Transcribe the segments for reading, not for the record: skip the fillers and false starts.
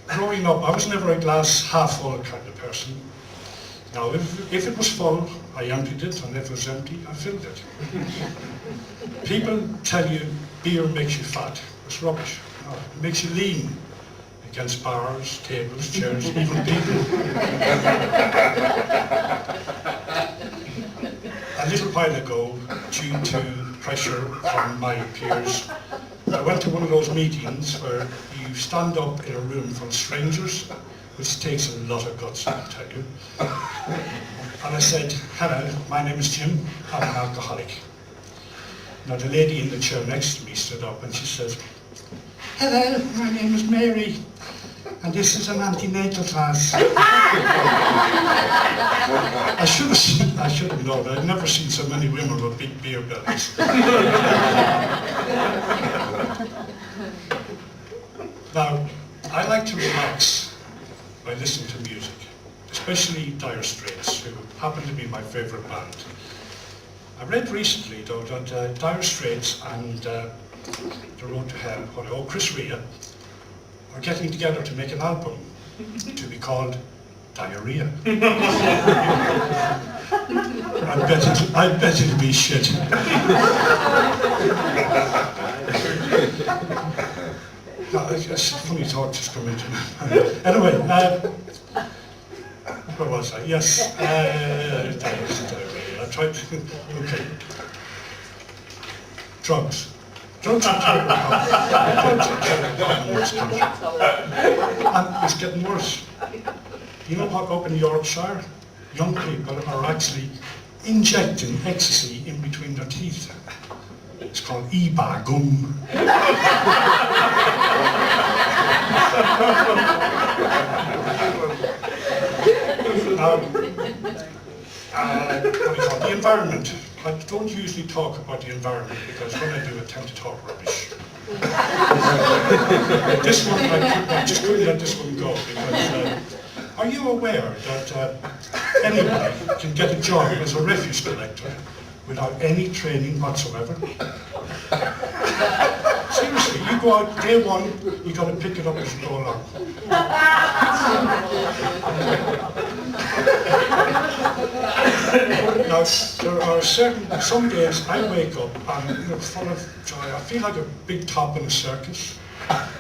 Growing up, I was never a glass half full kind of person. Now, if it was full, I emptied it, and if it was empty, I filled it. People tell you beer makes you fat. It's rubbish. No, it makes you lean against bars, tables, chairs, even people. A little while ago, due to pressure from my peers, I went to one of those meetings where you stand up in a room full of strangers, which takes a lot of guts, I'll tell you. And I said, hello, my name is Jim, I'm an alcoholic. Now the lady in the chair next to me stood up and she says, hello, my name is Mary, and this is an antenatal class. I should have known. I'd never seen so many women with big beer bellies. Now, I like to relax by listening to music, especially Dire Straits, who happen to be my favourite band. I read recently, though, that Dire Straits and The Road to Hell, Chris Rea, are getting together to make an album to be called Diarrhea. I bet it'll be shit. It's a funny thought just come into me. Anyway, where was I? Yes, Diarrhea. I tried to, okay. Drugs. Drugs are terrible. And it's getting worse. You know what, up in Yorkshire, young people are actually injecting ecstasy in between their teeth. It's called Ibagum. The environment. I don't usually talk about the environment because when I do, I tend to talk rubbish. This one, I just couldn't let this one go because are you aware that anybody can get a job as a refuse collector without any training whatsoever? Seriously, you go out day one, you got to pick it up as you go along. Now, there are some days I wake up and full of joy. I feel like a big top in a circus.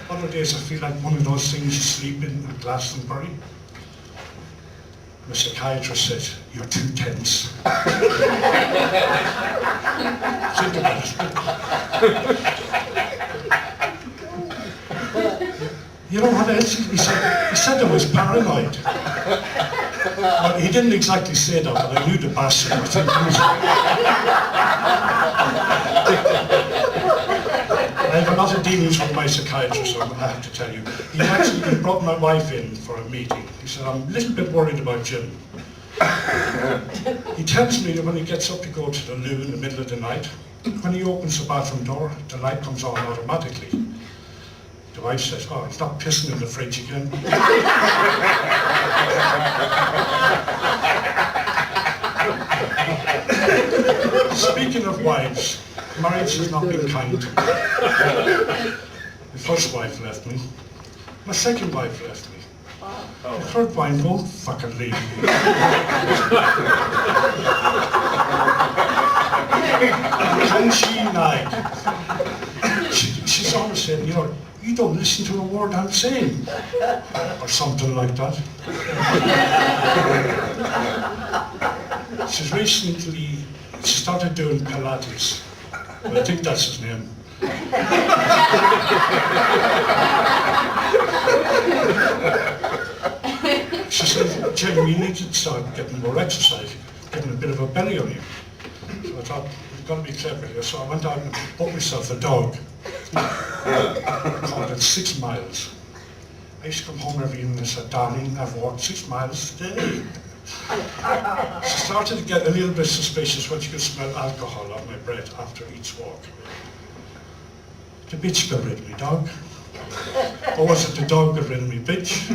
Other days I feel like one of those things you sleep in at Glastonbury. The psychiatrist said, you're too tense. Think about it. You know what else he said? He said I was paranoid. Well, he didn't exactly say that, but I knew the bastard. I have a lot of dealings with my psychiatrist, I have to tell you. He actually brought my wife in for a meeting. He said, I'm a little bit worried about Jim. He tells me that when he gets up to go to the loo in the middle of the night, when he opens the bathroom door, the light comes on automatically. The wife says, oh, he's not pissing in the fridge again. Speaking of wives, marriage has not been kind to me. The first wife left me. My second wife left me. The third wife won't fucking leave me. Can she nag? She's always saying, you don't listen to a word I'm saying. Or something like that. She's recently started doing Pilates. Well, I think that's his name. She said, Jim, you need to start getting more exercise, getting a bit of a belly on you. So I thought, we've got to be clever here. So I went out and bought myself a dog. I called it 6 miles. I used to come home every evening and said, darling, I've walked 6 miles today. She started to get a little bit suspicious when she could smell alcohol on my breath after each walk. The bitch got rid of me, dog. Or was it the dog got rid of me, bitch?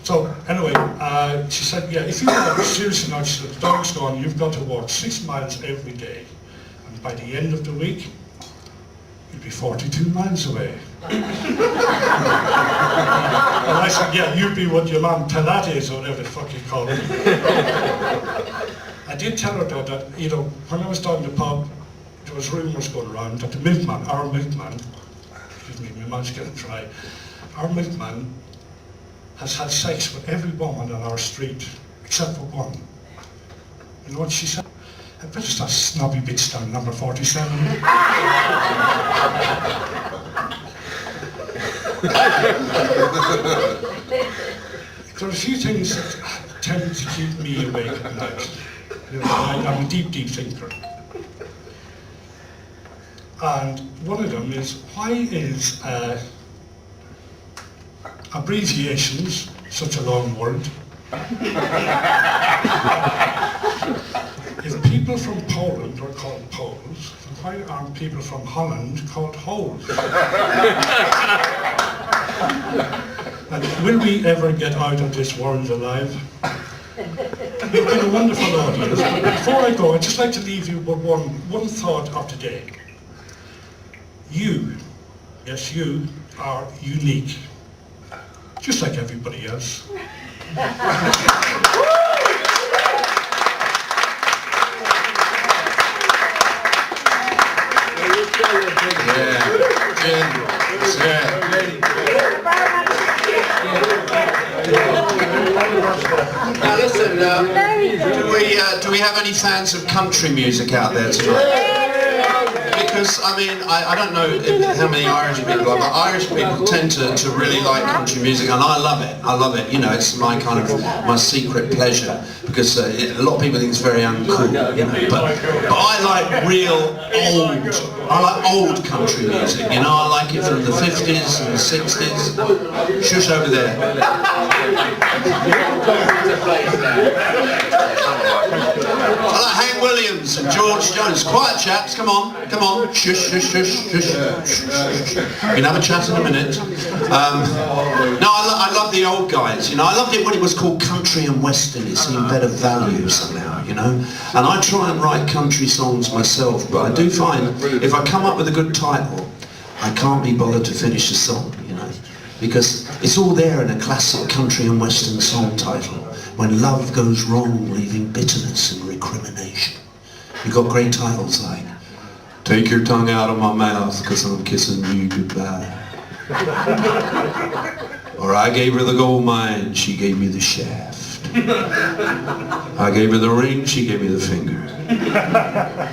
So anyway, she said, yeah, if you walk, seriously now, she said, the dog's gone, you've got to walk 6 miles every day. And by the end of the week, you'd be 42 miles away. And I said, yeah, you'd be what your mum Talat is, or whatever the fuck you call it. I did tell her though that, you know, when I was down in the pub, there was rumours going around that the milkman, our milkman, excuse me, my mouth's getting dry, our milkman has had sex with every woman on our street, except for one. You know what she said? I bet it's that snobby bitch down number 47. There are a few things that tend to keep me awake at night. You know, I'm a deep, deep thinker. And one of them is, why is abbreviations such a long word? If people from Poland are called Poles, then why aren't people from Holland called Holes? And will we ever get out of this world alive? You've been a wonderful audience. But before I go, I'd just like to leave you with one thought of the day. You, yes you, are unique. Just like everybody else. Now listen, do we have any fans of country music out there tonight? Because, I mean, I don't know how many Irish people are, but Irish people tend to really like country music, and I love it. I love it. You know, it's my kind of, my secret pleasure, because a lot of people think it's very uncool, you know, but I like real old country music, you know. I like it from the 50s and the 60s. Shush over there. I like Hank Williams and George Jones. Quiet chaps, come on, come on. Shush, shush, shush, shush, shush. We can have a chat in a minute. No, I love the old guys, you know. I loved it when it was called country and western. It seemed better value somehow, you know. And I try and write country songs myself, but I do find if I come up with a good title, I can't be bothered to finish the song, you know, because it's all there in a classic country and western song title. When love goes wrong, leaving bitterness and recrimination. You've got great titles like Take Your Tongue Out of My Mouth, 'Cause I'm Kissing You Goodbye. Or I gave her the gold mine, she gave me the shaft. I gave her the ring, she gave me the finger.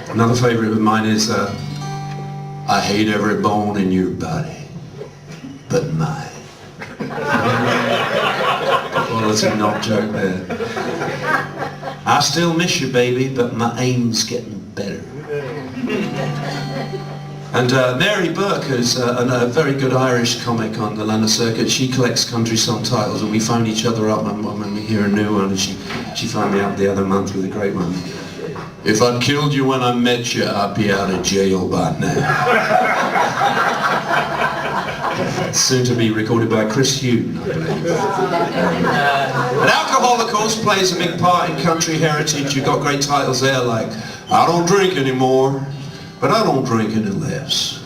Another favourite of mine is I hate every bone in your body, but mine. Well, that's a knock joke there. I still miss you, baby, but my aim's getting better. And Mary Burke, who's a very good Irish comic on the London circuit, she collects country song titles, and we phone each other up when we hear a new one, and she phoned me up the other month with a great one. If I'd killed you when I met you, I'd be out of jail by now. Soon to be recorded by Chris Hume, I believe. And alcohol, of course, plays a big part in country heritage. You've got great titles there like I don't drink anymore, but I don't drink any less.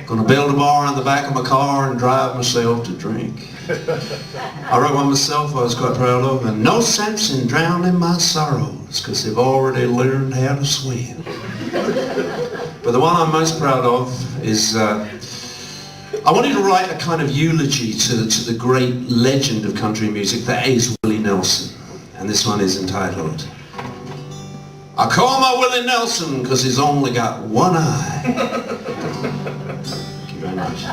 Gonna build a bar in the back of my car and drive myself to drink. I wrote one myself I was quite proud of, and no sense in drowning my sorrows, 'cause they've already learned how to swim. But the one I'm most proud of is I wanted to write a kind of eulogy to the great legend of country music, that is Willie Nelson. And this one is entitled, I call my Willie Nelson because he's only got one eye. Thank you very much.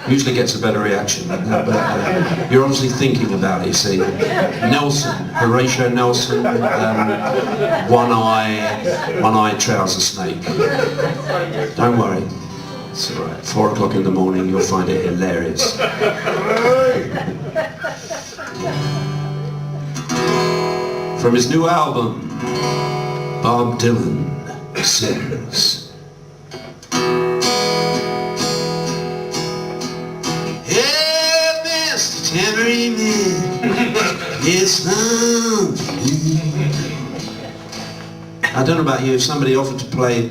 Usually gets a better reaction than that, but you're obviously thinking about it, you see. Nelson, Horatio Nelson, one-eye trouser snake. Don't worry. It's all right. 4 o'clock in the morning, you'll find it hilarious. From his new album, Bob Dylan sings. Hey, Mr. Tambourine Man, it's fun. I don't know about you, if somebody offered to play